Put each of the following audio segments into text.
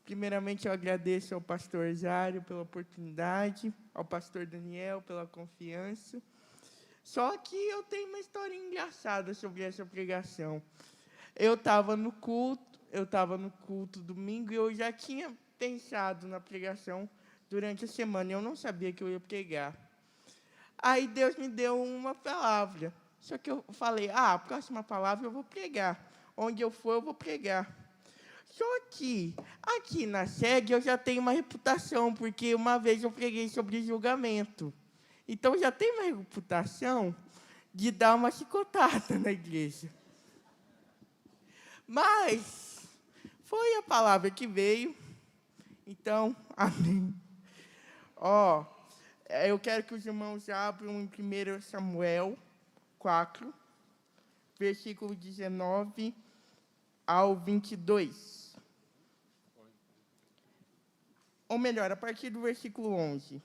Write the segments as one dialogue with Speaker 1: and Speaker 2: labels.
Speaker 1: Primeiramente, eu agradeço ao pastor Jário pela oportunidade, ao pastor Daniel pela confiança. Só que eu tenho uma história engraçada sobre essa pregação. Eu estava no culto domingo e eu já tinha pensado na pregação durante a semana. Eu não sabia que eu ia pregar. Aí Deus me deu uma palavra. Só que eu falei, a próxima palavra eu vou pregar. Onde eu for, eu vou pregar. Só que aqui na SEG eu já tenho uma reputação, porque uma vez eu preguei sobre julgamento. Então eu já tenho uma reputação de dar uma chicotada na igreja. Mas foi a palavra que veio. Então, amém. Eu quero que os irmãos abram em 1 Samuel 4, versículo 19 ao 22. Ou melhor, a partir do versículo 11.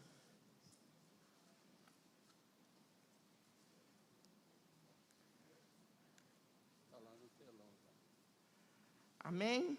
Speaker 1: Amém?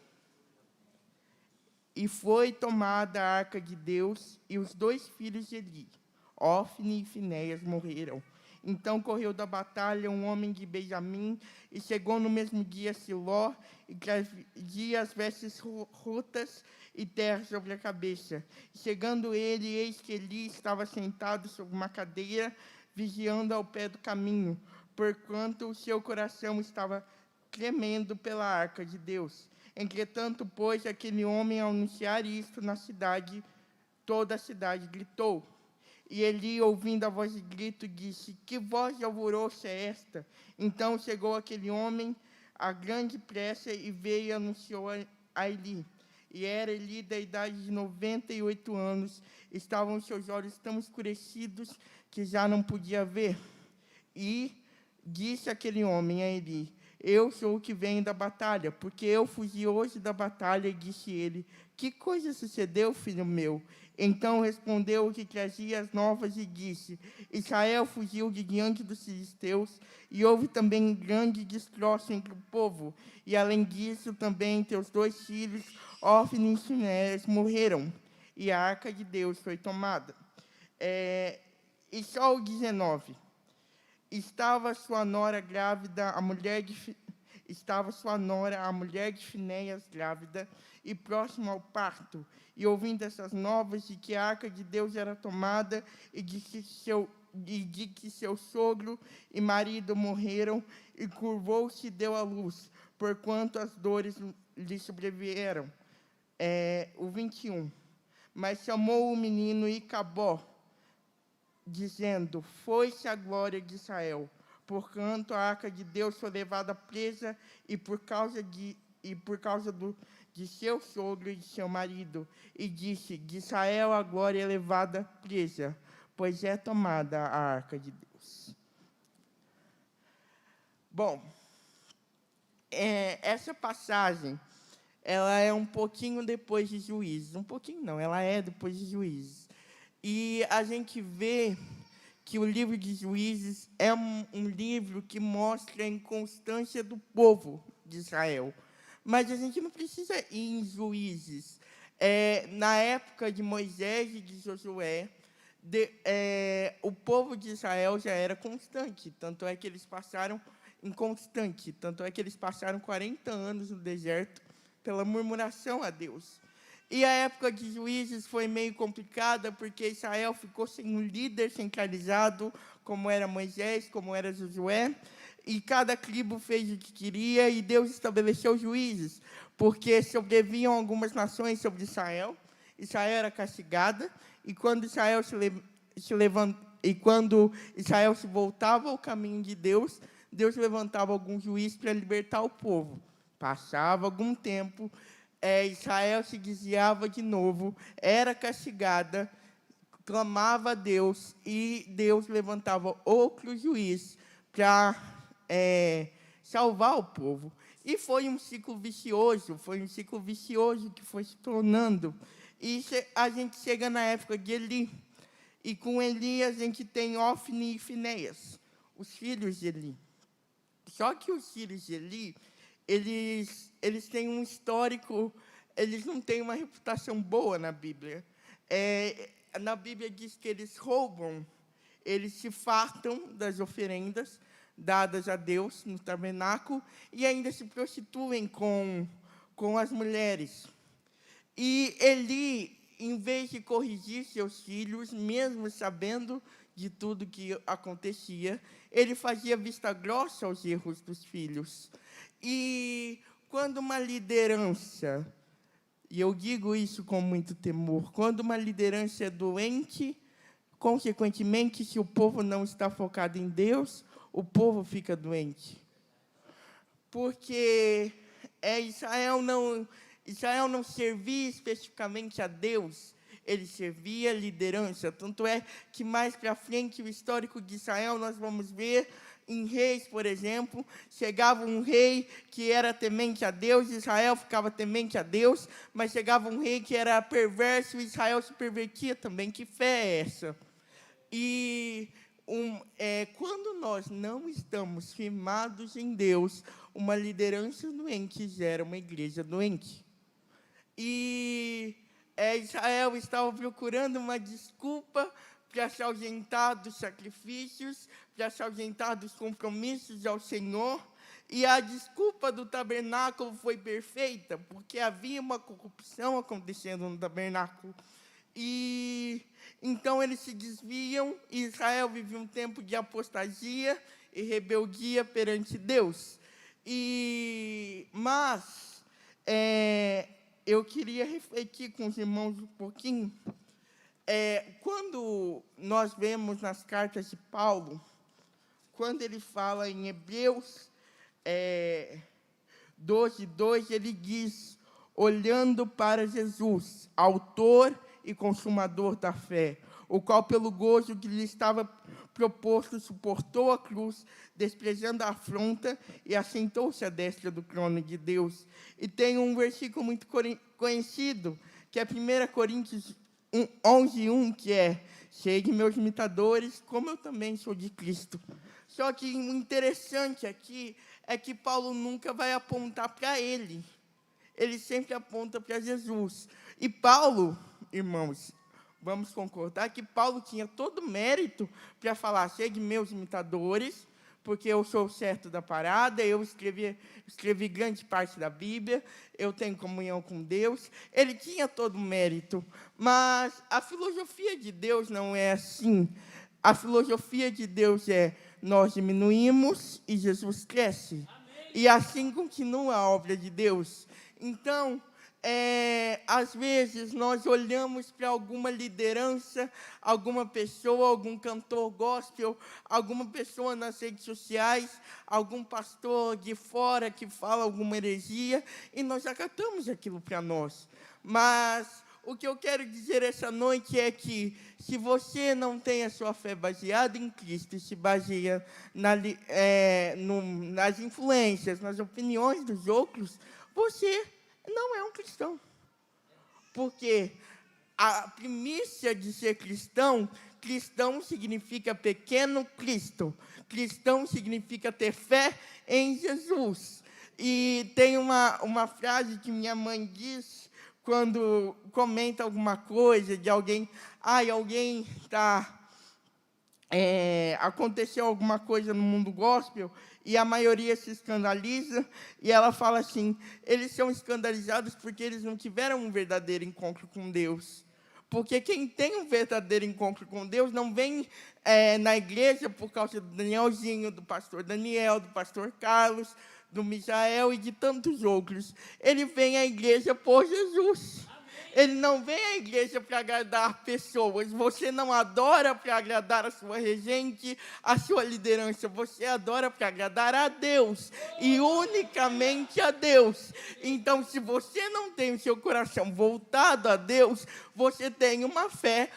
Speaker 1: E foi tomada a arca de Deus, e os 2 filhos de Eli, Ofni e Finéias, morreram. Então correu da batalha um homem de Benjamim, e chegou no mesmo dia a Siló, e trazia as vestes rotas e terra sobre a cabeça. Chegando ele, eis que Eli estava sentado sobre uma cadeira, vigiando ao pé do caminho, porquanto o seu coração estava tremendo pela arca de Deus. Entretanto, pois, aquele homem, ao anunciar isto na cidade, toda a cidade gritou. E Eli, ouvindo a voz de grito, disse, que voz de alvoroço é esta? Então chegou aquele homem a grande pressa e veio e anunciou a Eli. E era Eli da idade de 98 anos, estavam seus olhos tão escurecidos que já não podia ver. E disse aquele homem a Eli, eu sou o que vem da batalha, porque eu fugi hoje da batalha, e disse ele, que coisa sucedeu, filho meu? Então respondeu o que trazia as novas e disse, Israel fugiu de diante dos filisteus, e houve também grande destroço entre o povo, e além disso também teus 2 filhos, Ofni e Finéias, morreram, e a arca de Deus foi tomada. E só o 19. Estava sua nora, a mulher de Finéias, grávida, e próxima ao parto. E ouvindo essas novas de que a arca de Deus era tomada, e de que seu sogro e marido morreram, e curvou-se e deu à luz, porquanto as dores lhe sobrevieram. O 21. Mas chamou o menino Icabó, dizendo, foi-se a glória de Israel, porquanto a arca de Deus foi levada presa, e por causa de seu sogro e de seu marido, e disse, de Israel a glória é levada presa, pois é tomada a arca de Deus. Bom, essa passagem, ela é um pouquinho depois de Juízes, um pouquinho não, ela é depois de Juízes. E a gente vê que o livro de Juízes é um livro que mostra a inconstância do povo de Israel. Mas a gente não precisa ir em Juízes. Na época de Moisés e de Josué, o povo de Israel já era constante, tanto é que eles passaram 40 anos no deserto pela murmuração a Deus. E a época de Juízes foi meio complicada, porque Israel ficou sem um líder centralizado, como era Moisés, como era Josué, e cada tribo fez o que queria, e Deus estabeleceu juízes, porque sobreviam algumas nações sobre Israel. Israel era castigada, e quando Israel se voltava ao caminho de Deus, Deus levantava algum juiz para libertar o povo. Passava algum tempo, Israel se desviava de novo, era castigada, clamava a Deus, e Deus levantava outro juiz para salvar o povo. E foi um ciclo vicioso que foi se tornando. E a gente chega na época de Eli, e com Eli a gente tem Ofni e Finéias, os filhos de Eli. Só que os filhos de Eli, eles têm um histórico eles não têm uma reputação boa na Bíblia. Na Bíblia diz que eles roubam, eles se fartam das oferendas dadas a Deus no tabernáculo e ainda se prostituem com as mulheres. E Eli, em vez de corrigir seus filhos, mesmo sabendo de tudo que acontecia, ele fazia vista grossa aos erros dos filhos. E quando uma liderança, e eu digo isso com muito temor, quando uma liderança é doente, consequentemente, se o povo não está focado em Deus, o povo fica doente. Porque Israel não servia especificamente a Deus, ele servia a liderança. Tanto é que, mais para frente, o histórico de Israel, nós vamos ver, em Reis, por exemplo, chegava um rei que era temente a Deus, Israel ficava temente a Deus, mas chegava um rei que era perverso, e Israel se pervertia também. Que fé é essa? E quando nós não estamos firmados em Deus, uma liderança doente gera uma igreja doente. E Israel estava procurando uma desculpa para se ausentar dos sacrifícios, para se ausentar dos compromissos ao Senhor, e a desculpa do tabernáculo foi perfeita, porque havia uma corrupção acontecendo no tabernáculo. E então eles se desviam, e Israel vive um tempo de apostasia e rebeldia perante Deus. Mas eu queria refletir com os irmãos um pouquinho. Quando nós vemos nas cartas de Paulo, quando ele fala em Hebreus 12:2, ele diz: olhando para Jesus, autor e consumador da fé, o qual, pelo gozo que lhe estava proposto, suportou a cruz, desprezando a afronta, e assentou-se à destra do trono de Deus. E tem um versículo muito conhecido, que é 1 Coríntios 11:1, que é: sede meus imitadores, como eu também sou de Cristo. Só que o interessante aqui é que Paulo nunca vai apontar para ele. Ele sempre aponta para Jesus. E Paulo, irmãos, vamos concordar que Paulo tinha todo o mérito para falar: sede meus imitadores, porque eu sou o certo da parada, eu escrevi grande parte da Bíblia, eu tenho comunhão com Deus. Ele tinha todo o mérito, mas a filosofia de Deus não é assim. A filosofia de Deus é: nós diminuímos e Jesus cresce. Amém. E assim continua a obra de Deus. Então, às vezes, nós olhamos para alguma liderança, alguma pessoa, algum cantor gospel, alguma pessoa nas redes sociais, algum pastor de fora que fala alguma heresia, e nós acatamos aquilo para nós. Mas o que eu quero dizer essa noite é que, se você não tem a sua fé baseada em Cristo, e se baseia nas influências, nas opiniões dos outros, você não é um cristão. Porque a primícia de ser cristão, cristão significa pequeno Cristo. Cristão significa ter fé em Jesus. E tem uma frase que minha mãe diz quando comenta alguma coisa de alguém: alguém aconteceu alguma coisa no mundo gospel, e a maioria se escandaliza, e ela fala assim: eles são escandalizados porque eles não tiveram um verdadeiro encontro com Deus. Porque quem tem um verdadeiro encontro com Deus não vem na igreja por causa do Danielzinho, do pastor Daniel, do pastor Carlos, do Misael e de tantos outros. Ele vem à igreja por Jesus. Ele não vem à igreja para agradar pessoas. Você não adora para agradar a sua regente, a sua liderança. Você adora para agradar a Deus, e unicamente a Deus. Então, se você não tem o seu coração voltado a Deus, você tem uma fé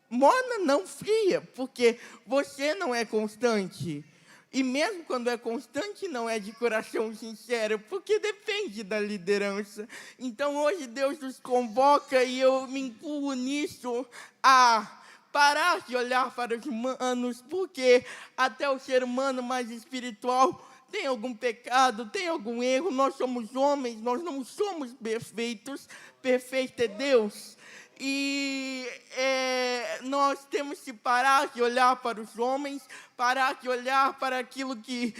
Speaker 1: morna, não fria, porque você não é constante. E mesmo quando é constante, não é de coração sincero, porque depende da liderança. Então, hoje, Deus nos convoca, e eu me incluo nisso, a parar de olhar para os humanos, porque até o ser humano mais espiritual tem algum pecado, tem algum erro. Nós somos homens, nós não somos perfeitos. Perfeito é Deus. E nós temos que parar de olhar para os homens, parar de olhar para aquilo que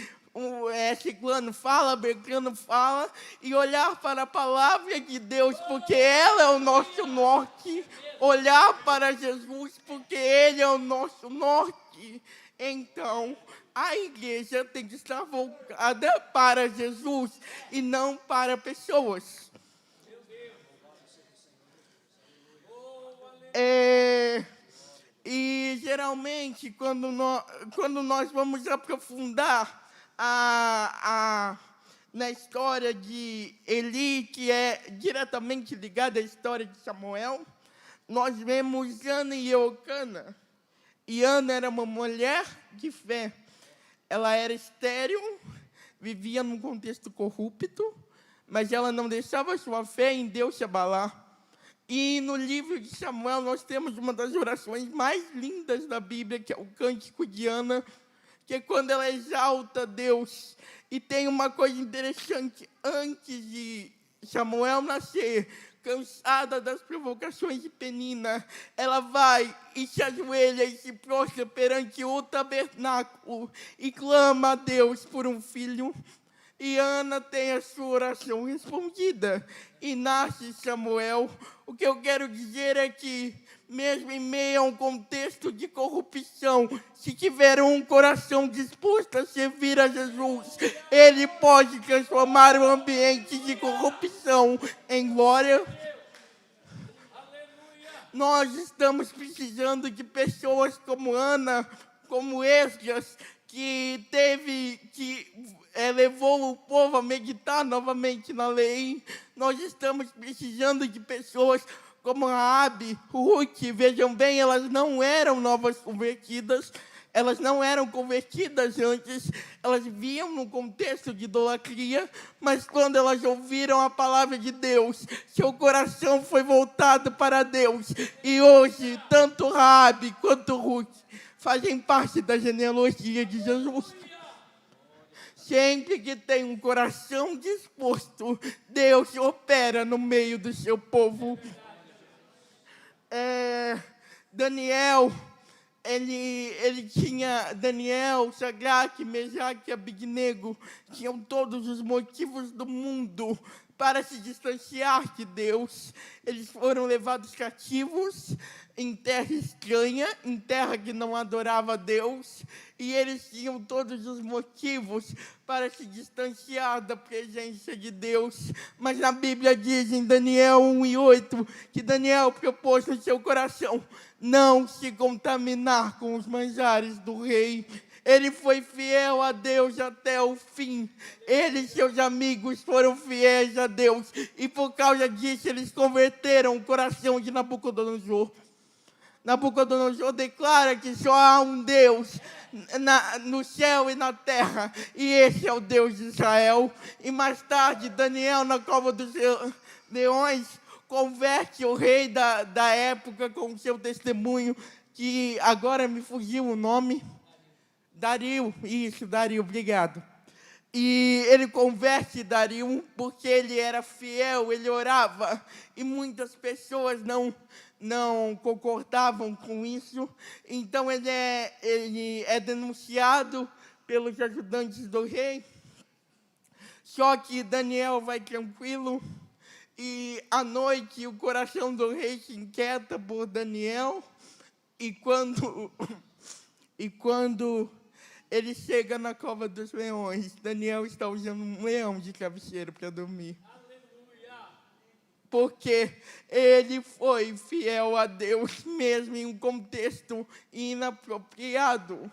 Speaker 1: Ciclano fala, Beltrano fala, e olhar para a palavra de Deus, porque ela é o nosso norte. Olhar para Jesus, porque Ele é o nosso norte. Então, a igreja tem que estar voltada para Jesus e não para pessoas. E geralmente, quando nós vamos aprofundar na história de Eli, que é diretamente ligada à história de Samuel, nós vemos Ana e Eucana. E Ana era uma mulher de fé. Ela era estéril, vivia num contexto corrupto, mas ela não deixava sua fé em Deus se abalar. E no livro de Samuel nós temos uma das orações mais lindas da Bíblia, que é o Cântico de Ana, que é quando ela exalta Deus. E tem uma coisa interessante: antes de Samuel nascer, cansada das provocações de Penina, ela vai e se ajoelha e se prostra perante o tabernáculo e clama a Deus por um filho. E Ana tem a sua oração respondida e nasce Samuel. O que eu quero dizer é que, mesmo em meio a um contexto de corrupção, se tiver um coração disposto a servir a Jesus, Ele pode transformar o ambiente de corrupção em glória. Nós estamos precisando de pessoas como Ana, como Esdras, que levou o povo a meditar novamente na lei. Nós estamos precisando de pessoas como Raabe, Ruth. Vejam bem, elas não eram novas convertidas, elas não eram convertidas antes, elas viam no contexto de idolatria, mas quando elas ouviram a palavra de Deus, seu coração foi voltado para Deus. E hoje, tanto Raabe quanto Ruth fazem parte da genealogia de Jesus. Sempre que tem um coração disposto, Deus opera no meio do seu povo. Daniel, ele tinha Daniel, Sadraque, Mesaque e Abednego, tinham todos os motivos do mundo para se distanciar de Deus. Eles foram levados cativos em terra estranha, em terra que não adorava a Deus, e eles tinham todos os motivos para se distanciar da presença de Deus. Mas a Bíblia diz em Daniel 1:8 que Daniel propôs no seu coração não se contaminar com os manjares do rei. Ele foi fiel a Deus até o fim. Ele e seus amigos foram fiéis a Deus. E por causa disso, eles converteram o coração de Nabucodonosor. Nabucodonosor declara que só há um Deus no céu e na terra, e esse é o Deus de Israel. E mais tarde, Daniel, na cova dos leões, converte o rei da época com o seu testemunho, que agora me fugiu o nome. Dario, obrigado. E ele converte Dario porque ele era fiel, ele orava, e muitas pessoas não concordavam com isso. Então ele é denunciado pelos ajudantes do rei. Só que Daniel vai tranquilo, e à noite o coração do rei se inquieta por Daniel, e quando ele chega na cova dos leões, Daniel está usando um leão de travesseiro para dormir. Aleluia! Porque ele foi fiel a Deus, mesmo em um contexto inapropriado.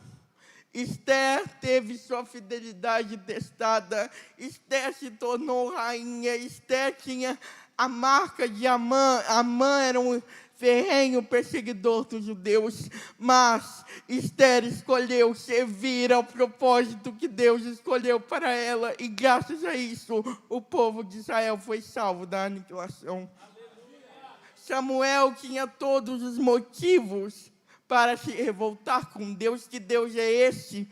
Speaker 1: Esther teve sua fidelidade testada. Esther se tornou rainha. Esther tinha a marca de Amã. Amã era um ferrenho perseguidor dos judeus, mas Esther escolheu servir ao propósito que Deus escolheu para ela, e graças a isso o povo de Israel foi salvo da aniquilação. Samuel tinha todos os motivos para se revoltar com Deus. Que Deus é esse?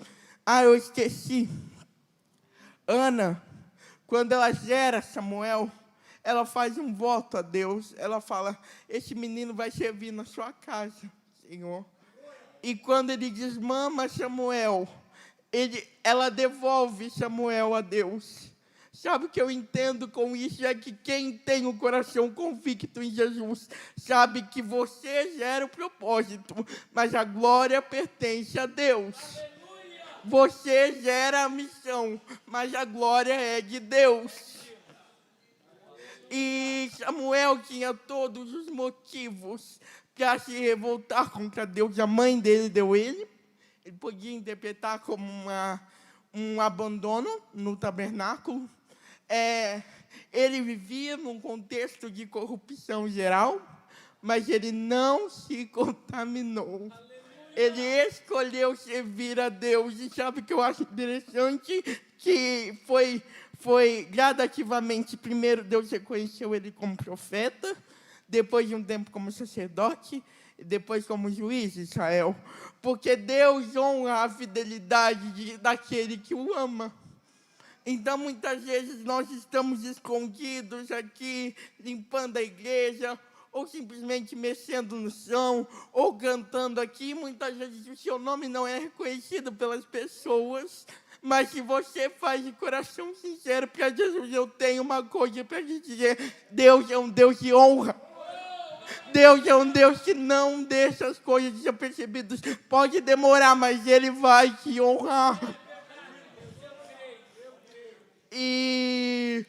Speaker 1: Eu esqueci. Ana, quando ela gera Samuel, ela faz um voto a Deus. Ela fala: esse menino vai servir na sua casa, Senhor. E quando ele desmama Samuel, ela devolve Samuel a Deus. Sabe o que eu entendo com isso? É que quem tem o coração convicto em Jesus sabe que você gera o propósito, mas a glória pertence a Deus. Você gera a missão, mas a glória é de Deus. E Samuel tinha todos os motivos para se revoltar contra Deus. A mãe dele deu ele. Ele podia interpretar como um abandono no tabernáculo. Ele vivia num contexto de corrupção geral, mas ele não se contaminou. Ele escolheu servir a Deus. E sabe o que eu acho interessante? Que foi gradativamente. Primeiro, Deus reconheceu ele como profeta, depois de um tempo como sacerdote, e depois como juiz de Israel. Porque Deus honra a fidelidade daquele que o ama. Então, muitas vezes, nós estamos escondidos aqui, limpando a igreja, ou simplesmente mexendo no chão, ou cantando aqui. Muitas vezes o seu nome não é reconhecido pelas pessoas, mas se você faz de coração sincero para Jesus, eu tenho uma coisa para te dizer: Deus é um Deus de honra. Deus é um Deus que não deixa as coisas desapercebidas. Pode demorar, mas Ele vai te honrar. E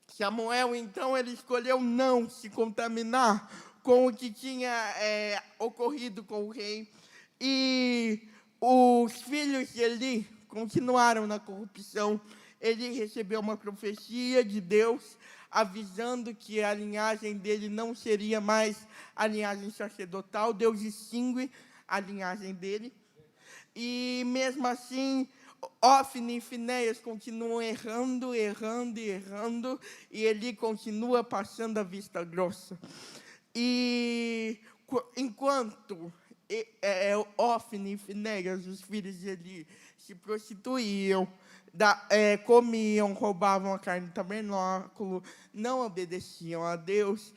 Speaker 1: Samuel, então, ele escolheu não se contaminar com o que tinha ocorrido com o rei. E os filhos de Eli continuaram na corrupção. Ele recebeu uma profecia de Deus, avisando que a linhagem dele não seria mais a linhagem sacerdotal. Deus extingue a linhagem dele. E, mesmo assim, Ofni e Finéias continuam errando, e Eli continua passando a vista grossa. E enquanto Ofni e Finéias, os filhos de Eli, se prostituíam, comiam, roubavam a carne do tabernáculo, não obedeciam a Deus,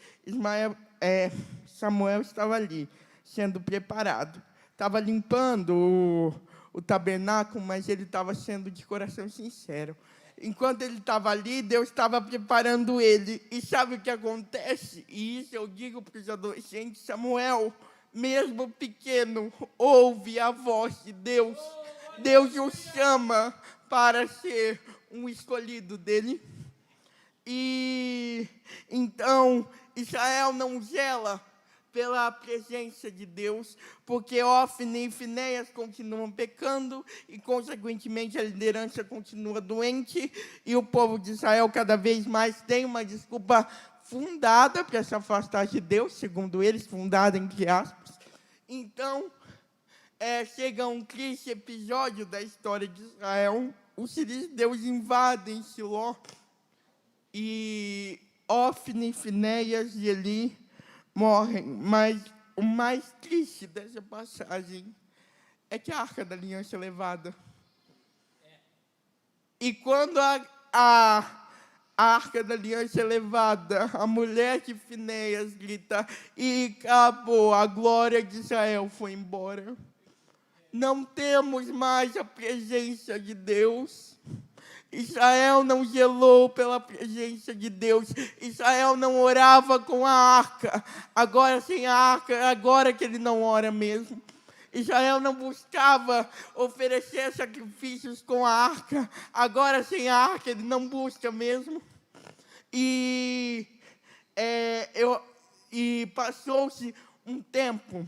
Speaker 1: Samuel estava ali, sendo preparado. Estava limpando o tabernáculo, mas ele estava sendo de coração sincero. Enquanto ele estava ali, Deus estava preparando ele. E sabe o que acontece? E isso eu digo para os adolescentes: Samuel, mesmo pequeno, ouve a voz de Deus. Deus o chama para ser um escolhido dele. E então Israel não zela pela presença de Deus, porque Ofni e Finéias continuam pecando e, consequentemente, a liderança continua doente, e o povo de Israel cada vez mais tem uma desculpa fundada para se afastar de Deus, segundo eles, fundada entre aspas. Então, chega um triste episódio da história de Israel. Os filisteus invadem Siló, e Ofni, Finéias e Eli morrem. Mas o mais triste dessa passagem é que a Arca da Aliança é levada. E quando a Arca da Aliança é levada, a mulher de Finéias grita: e acabou, a glória de Israel foi embora. Não temos mais a presença de Deus. Israel não zelou pela presença de Deus. Israel não orava com a arca. Agora, sem a arca, agora que ele não ora mesmo. Israel não buscava oferecer sacrifícios com a arca. Agora, sem a arca, ele não busca mesmo. E passou-se um tempo,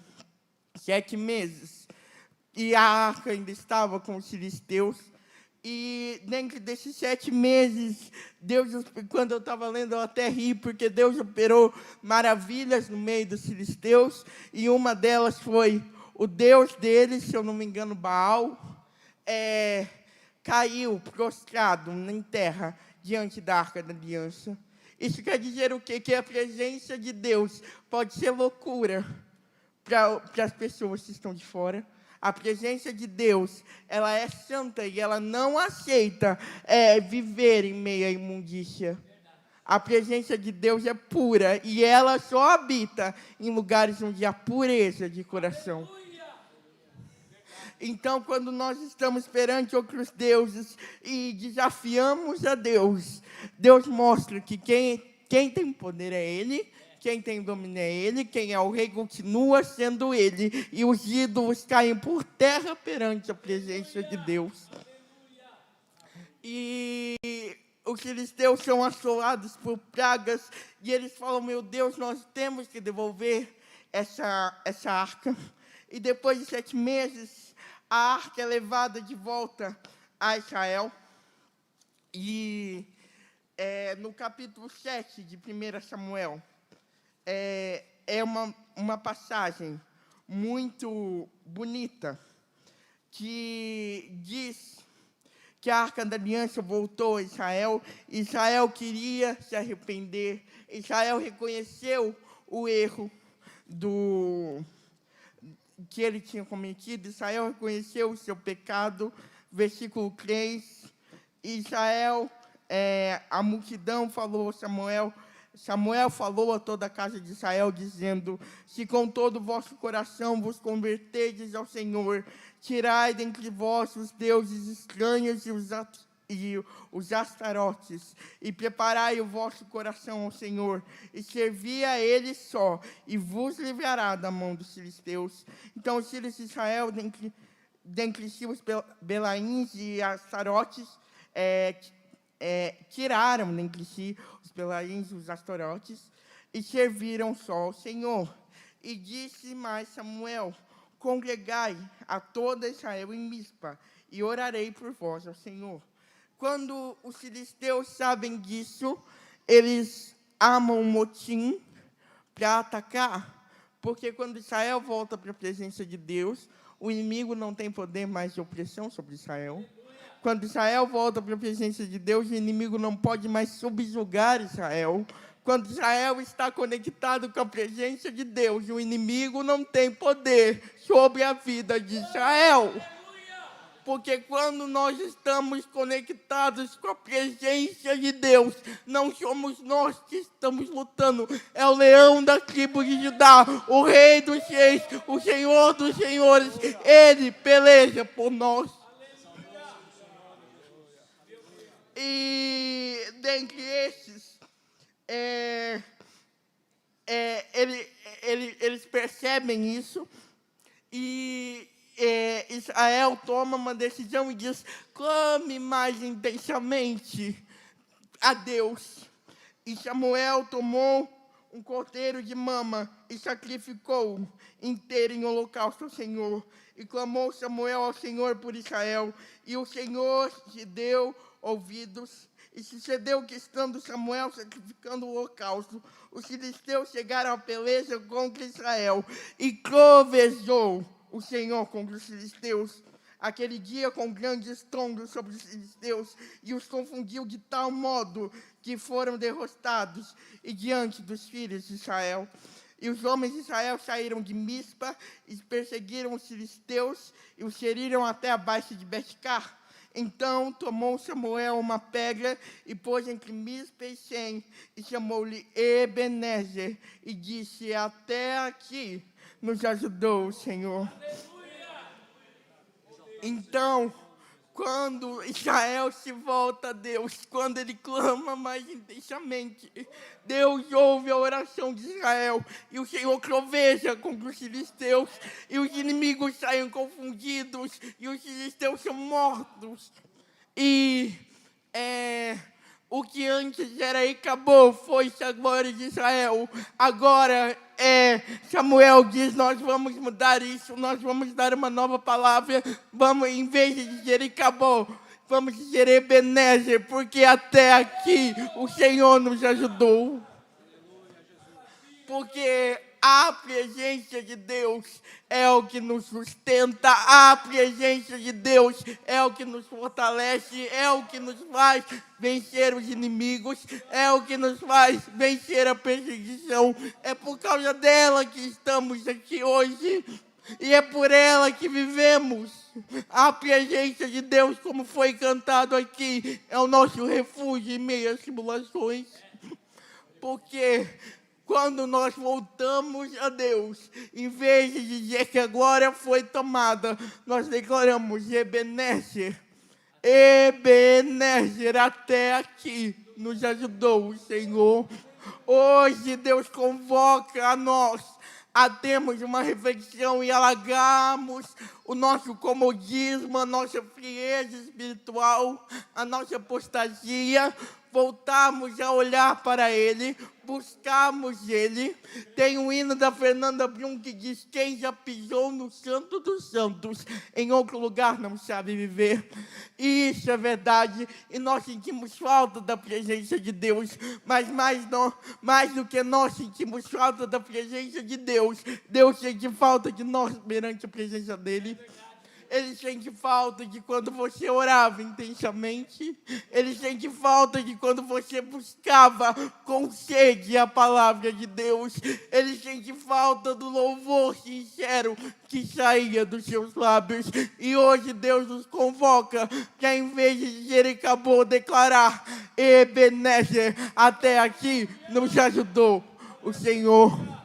Speaker 1: 7 meses, e a arca ainda estava com os filisteus. E dentro desses 7 meses, Deus, quando eu estava lendo, eu até ri, porque Deus operou maravilhas no meio dos filisteus, e uma delas foi o Deus deles, se eu não me engano, Baal, caiu prostrado em terra diante da Arca da Aliança. Isso quer dizer o quê? Que a presença de Deus pode ser loucura para as pessoas que estão de fora. A presença de Deus, ela é santa e ela não aceita viver em meio à imundícia. A presença de Deus é pura e ela só habita em lugares onde há pureza de coração. Então, quando nós estamos perante outros deuses e desafiamos a Deus, Deus mostra que quem tem poder é Ele, quem tem domínio é Ele, quem é o rei continua sendo Ele, e os ídolos caem por terra perante a presença de Deus. E os filisteus são assolados por pragas, e eles falam, meu Deus, nós temos que devolver essa arca. E depois de 7 meses, a arca é levada de volta a Israel. E no capítulo 7 de 1 Samuel, é uma passagem muito bonita, que diz que a Arca da Aliança voltou a Israel. Israel queria se arrepender. Israel reconheceu o erro que ele tinha cometido. Israel reconheceu o seu pecado. Versículo 3. Israel, a multidão falou a Samuel. Samuel falou a toda a casa de Israel, dizendo, se com todo o vosso coração vos converterdes ao Senhor, tirai dentre vós os deuses estranhos e os astarotes, e preparai o vosso coração ao Senhor, e servi a Ele só, e vos livrará da mão dos filisteus. Então os filhos de Israel, dentre si os Belaíns e Astarotes, tiraram dentre si os Belaíns e os Astarotes, e serviram só ao Senhor. E disse mais Samuel, congregai a toda Israel em Mispa, e orarei por vós ao Senhor. Quando os filisteus sabem disso, eles armam um motim para atacar, porque quando Israel volta para a presença de Deus, o inimigo não tem poder mais de opressão sobre Israel. Quando Israel volta para a presença de Deus, o inimigo não pode mais subjugar Israel. Quando Israel está conectado com a presença de Deus, o inimigo não tem poder sobre a vida de Israel. Porque quando nós estamos conectados com a presença de Deus, não somos nós que estamos lutando, é o leão da tribo de Judá, o rei dos reis, o senhor dos senhores, ele peleja por nós. E dentre esses, eles percebem isso, e Israel toma uma decisão e diz, clame mais intensamente a Deus. E Samuel tomou um cordeiro de mama e sacrificou inteiro em holocausto ao Senhor. E clamou Samuel ao Senhor por Israel, e o Senhor lhe deu ouvidos. E sucedeu que, estando Samuel sacrificando o holocausto, os filisteus chegaram à peleja contra Israel, e trovejou o Senhor contra os filisteus aquele dia com grande estrondo sobre os filisteus, e os confundiu de tal modo que foram derrotados e diante dos filhos de Israel. E os homens de Israel saíram de Mispa e perseguiram os filisteus e os feriram até abaixo de Bet-car. Então tomou Samuel uma pedra e pôs entre Mispa e Sem, e chamou-lhe Ebenezer, e disse, até aqui nos ajudou o Senhor. Então, quando Israel se volta a Deus, quando ele clama mais intensamente, Deus ouve a oração de Israel, e o Senhor troveja contra os filisteus, e os inimigos saem confundidos, e os filisteus são mortos. E o que antes era e acabou, foi-se a glória de Israel. Agora Samuel diz, nós vamos mudar isso, nós vamos dar uma nova palavra, vamos, em vez de dizer e acabou, vamos dizer Ebenezer, porque até aqui o Senhor nos ajudou. Porque a presença de Deus é o que nos sustenta, a presença de Deus é o que nos fortalece, é o que nos faz vencer os inimigos, é o que nos faz vencer a perseguição. É por causa dela que estamos aqui hoje. e é por ela que vivemos. A presença de Deus, como foi cantado aqui, é o nosso refúgio em meio às tribulações. Porque quando nós voltamos a Deus, em vez de dizer que a glória foi tomada, nós declaramos Ebenezer. Ebenezer, até aqui nos ajudou o Senhor. Hoje Deus convoca a nós a termos uma reflexão e alargarmos o nosso comodismo, a nossa frieza espiritual, a nossa apostasia, voltarmos a olhar para Ele, buscarmos Ele. Tem um hino da Fernanda Brum que diz: quem já pisou no Santo dos Santos, em outro lugar não sabe viver. E isso é verdade, e nós sentimos falta da presença de Deus, mas mais do que nós sentimos falta da presença de Deus, Deus sente falta de nós perante a presença dEle. Ele sente falta de quando você orava intensamente. Ele sente falta de quando você buscava com sede a palavra de Deus. Ele sente falta do louvor sincero que saía dos seus lábios. E hoje Deus nos convoca que, em vez de dizer, Ele acabou de declarar: Ebenezer, até aqui nos ajudou o Senhor.